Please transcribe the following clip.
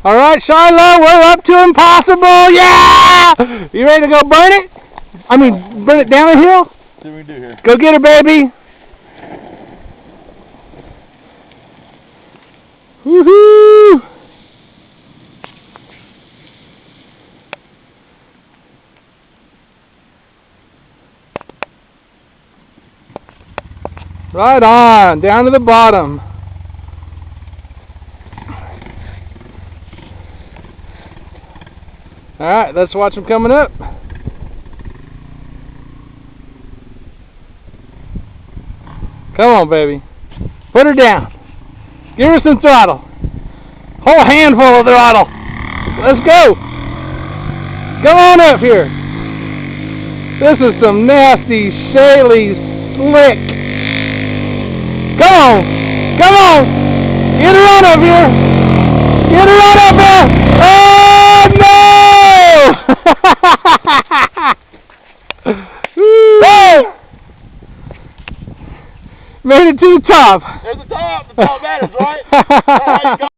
All right, Shiloh, we're up to impossible. Yeah! You ready to go burn it? I mean, burn it down the hill? See what we can do here. Go get her, baby. Woohoo! Right on, down to the bottom. Alright, let's watch them coming up. Come on, baby. Put her down. Give her some throttle. Whole handful of throttle. Let's go. Come on up here. This is some nasty, shaly, slick. Come on. Come on. Get her on up here. Get her on up here. Oh, no! Hey! Made it to the top. There's the top. The top matters, right?